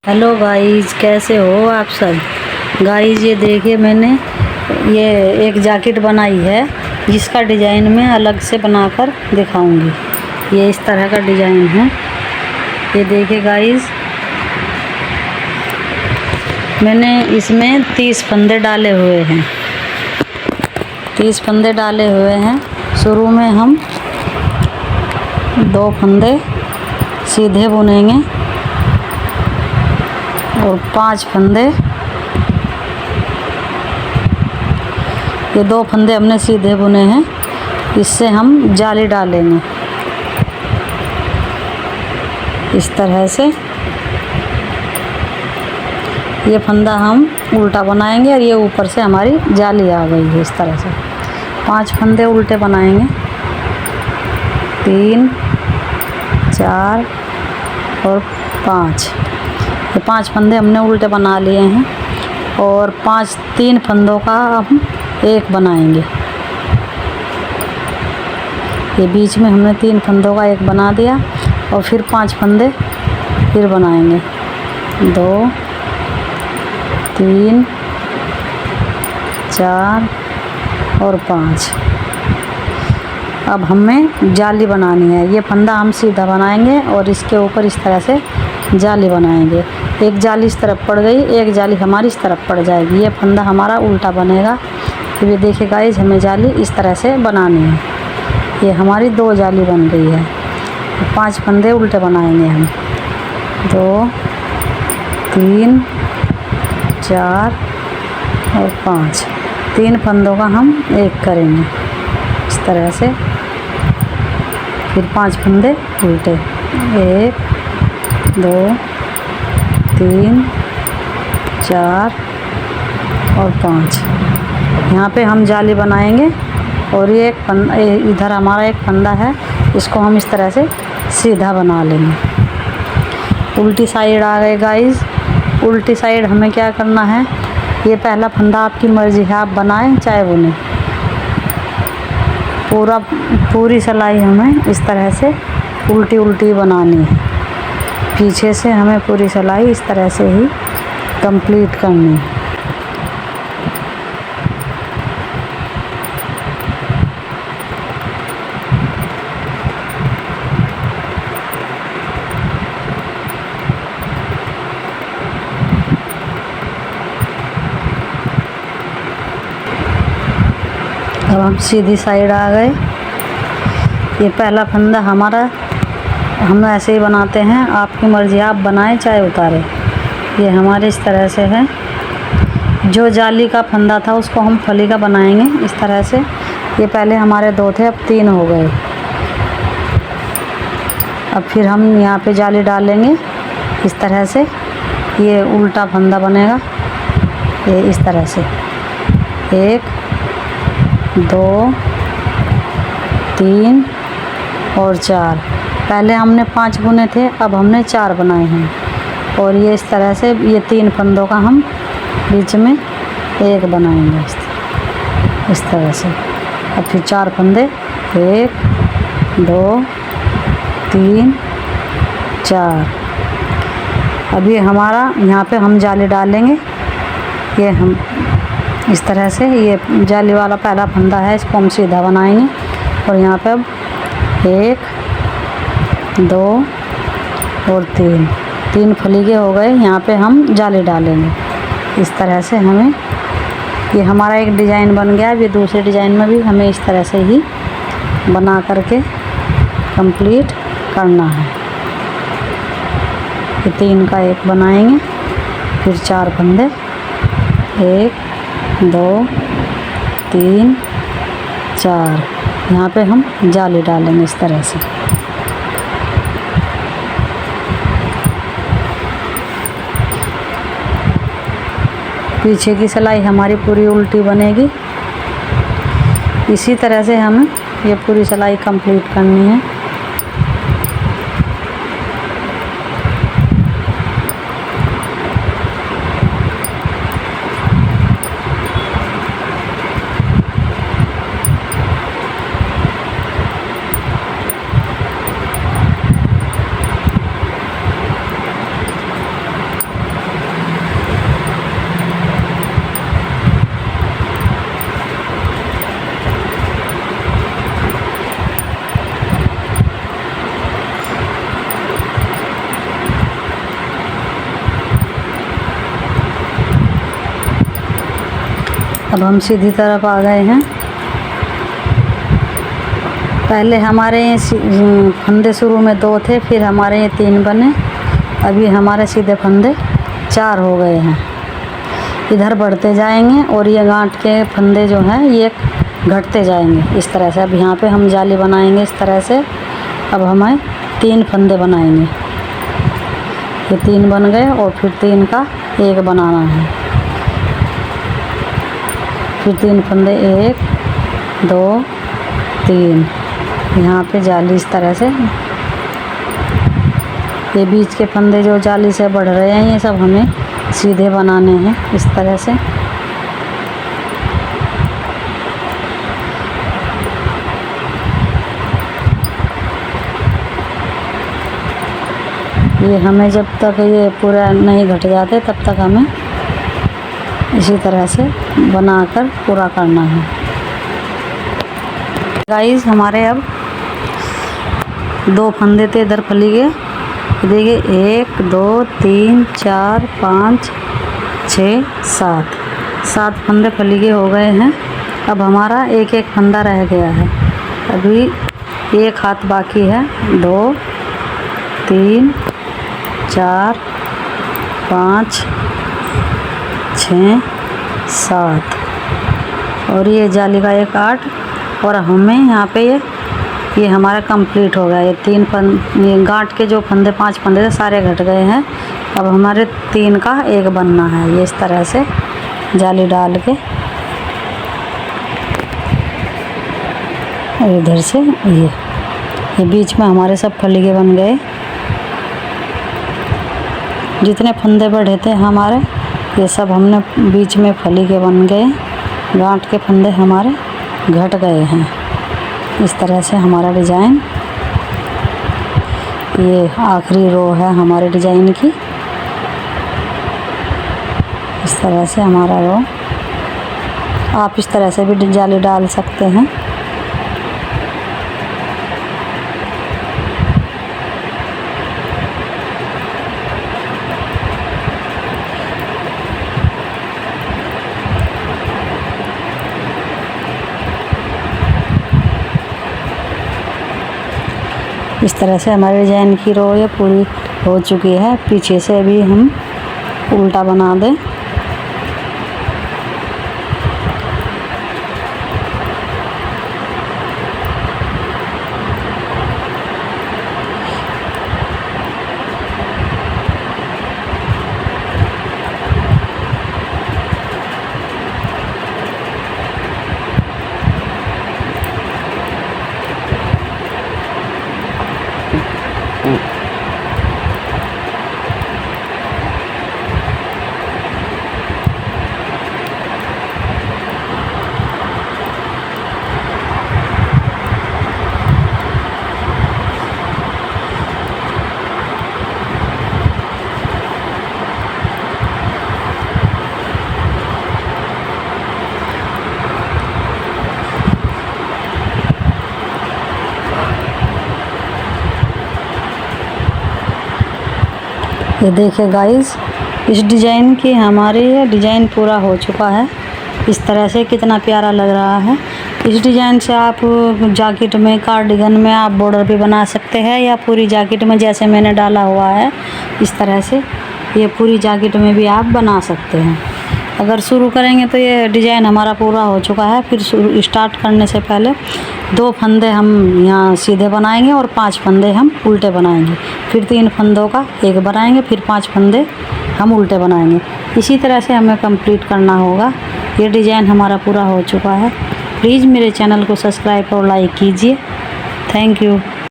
Hello guys, कैसे हो आप सब। गाइस ये देखिए, मैंने ये एक जैकेट बनाई है जिसका डिज़ाइन मैं अलग से बनाकर दिखाऊंगी। ये इस तरह का डिज़ाइन है। ये देखिए गाइस, मैंने इसमें 30 फंदे डाले हुए हैं। 30 फंदे डाले हुए हैं। शुरू में हम 2 फंदे सीधे बुनेंगे और 5 फंदे, ये 2 फंदे हमने सीधे बुने हैं। इससे हम जाली डालेंगे इस तरह से। ये फंदा हम उल्टा बनाएंगे और ये ऊपर से हमारी जाली आ गई है इस तरह से। 5 फंदे उल्टे बनाएंगे, 3, 4 और 5। ये 5 फंदे हमने उल्टे बना लिए हैं और 3 फंदों का हम एक बनाएंगे। ये बीच में हमने 3 फंदों का एक बना दिया और फिर 5 फंदे फिर बनाएंगे। 2, 3, 4 और 5। अब हमें जाली बनानी है। ये फंदा हम सीधा बनाएंगे और इसके ऊपर इस तरह से जाली बनाएंगे। एक जाली इस तरफ पड़ गई, एक जाली हमारी इस तरफ पड़ जाएगी। ये फंदा हमारा उल्टा बनेगा। तो ये देखिए गाइस, हमें जाली इस तरह से बनानी है। ये हमारी 2 जाली बन गई है। 5 फंदे उल्टे बनाएंगे हम। 2, 3, 4 और 5। 3 फंदों का हम एक करेंगे इस तरह से। फिर 5 फंदे उल्टे, 1, 2, 3, 4 और 5। यहाँ पे हम जाली बनाएंगे और ये एक फंदा, इधर हमारा एक फंदा है, इसको हम इस तरह से सीधा बना लेंगे। उल्टी साइड आ गए गाइस। उल्टी साइड हमें क्या करना है, ये पहला फंदा आपकी मर्ज़ी है, आप बनाएं चाहे बुनें। पूरी सिलाई हमें इस तरह से उल्टी उल्टी बनानी है। पीछे से हमें पूरी सिलाई इस तरह से ही कंप्लीट करनी है। अब हम सीधी साइड आ गए। ये पहला फंदा हमारा हम ऐसे ही बनाते हैं, आपकी मर्ज़ी, आप बनाएं चाहे उतारें। ये हमारे इस तरह से है। जो जाली का फंदा था उसको हम फली का बनाएंगे इस तरह से। ये पहले हमारे 2 थे, अब 3 हो गए। अब फिर हम यहाँ पे जाली डालेंगे इस तरह से। ये उल्टा फंदा बनेगा, ये इस तरह से। 1, 2, 3 और 4। पहले हमने 5 बुने थे, अब हमने 4 बनाए हैं। और ये इस तरह से ये 3 फंदों का हम बीच में एक बनाएंगे इस तरह से। अब फिर 4 फंदे, 1, 2, 3, 4। अब ये हमारा यहाँ पे हम जाली डालेंगे। ये हम इस तरह से, ये जाली वाला पहला फंदा है, इसको हम सीधा बनाएंगे। और यहाँ पे अब 1, 2 और 3 फली के हो गए। यहाँ पे हम जाली डालेंगे इस तरह से। हमें ये हमारा एक डिज़ाइन बन गया। अब ये दूसरे डिज़ाइन में भी हमें इस तरह से ही बना करके कंप्लीट करना है। ये 3 का एक बनाएंगे, फिर 4 फंदे, 1, 2, 3, 4। यहाँ पे हम जाली डालेंगे इस तरह से। पीछे की सिलाई हमारी पूरी उल्टी बनेगी। इसी तरह से हमें ये पूरी सिलाई कंप्लीट करनी है। अब हम सीधी तरफ आ गए हैं। पहले हमारे फंदे शुरू में 2 थे, फिर हमारे ये 3 बने, अभी हमारे सीधे फंदे 4 हो गए हैं। इधर बढ़ते जाएंगे और ये गांठ के फंदे जो हैं ये घटते जाएंगे इस तरह से। अब यहाँ पे हम जाली बनाएंगे इस तरह से। अब हमें 3 फंदे बनाएंगे, ये 3 बन गए और फिर 3 का 1 बनाना है। फिर 3 फंदे 1 2 3, यहाँ पे जाली इस तरह से। ये बीच के फंदे जो जाली से बढ़ रहे हैं ये सब हमें सीधे बनाने हैं इस तरह से। ये हमें जब तक ये पूरा नहीं घट जाते तब तक हमें इसी तरह से बनाकर पूरा करना है। गाइस हमारे अब 2 फंदे थे इधर फली के, देखिए 1 2 3 4 5 6 7 फंदे फली के हो गए हैं। अब हमारा एक फंदा रह गया है, अभी 1 हाथ बाकी है। 2 3 4 5 6 7 और ये जाली का 1 8 और हमें यहाँ पे ये हमारा कंप्लीट हो गया। ये गांठ के जो फंदे 5 फंदे थे सारे घट गए हैं। अब हमारे 3 का 1 बनना है, ये इस तरह से जाली डाल के और इधर से ये बीच में हमारे सब फलीगे बन गए। जितने फंदे बढ़े थे हमारे ये सब हमने बीच में फलीगे बन गए, गांठ के फंदे हमारे घट गए हैं। इस तरह से हमारा डिज़ाइन, ये आखिरी रो है हमारे डिज़ाइन की। इस तरह से हमारा रो, आप इस तरह से भी जाली डाल सकते हैं। इस तरह से हमारे डिज़ाइन की रो ये पूरी हो चुकी है। पीछे से भी हम उल्टा बना दें। ये देखिए गाइस, इस डिज़ाइन की हमारी ये डिज़ाइन पूरा हो चुका है। इस तरह से कितना प्यारा लग रहा है। इस डिज़ाइन से आप जैकेट में, कार्डिगन में आप बॉर्डर भी बना सकते हैं, या पूरी जैकेट में जैसे मैंने डाला हुआ है इस तरह से ये पूरी जैकेट में भी आप बना सकते हैं। अगर शुरू करेंगे तो ये डिज़ाइन हमारा पूरा हो चुका है। फिर स्टार्ट करने से पहले 2 फंदे हम यहाँ सीधे बनाएंगे और 5 फंदे हम उल्टे बनाएंगे। फिर 3 फंदों का 1 बनाएंगे, फिर 5 फंदे हम उल्टे बनाएंगे। इसी तरह से हमें कंप्लीट करना होगा। ये डिज़ाइन हमारा पूरा हो चुका है। प्लीज़ मेरे चैनल को सब्सक्राइब और लाइक कीजिए। Thank you.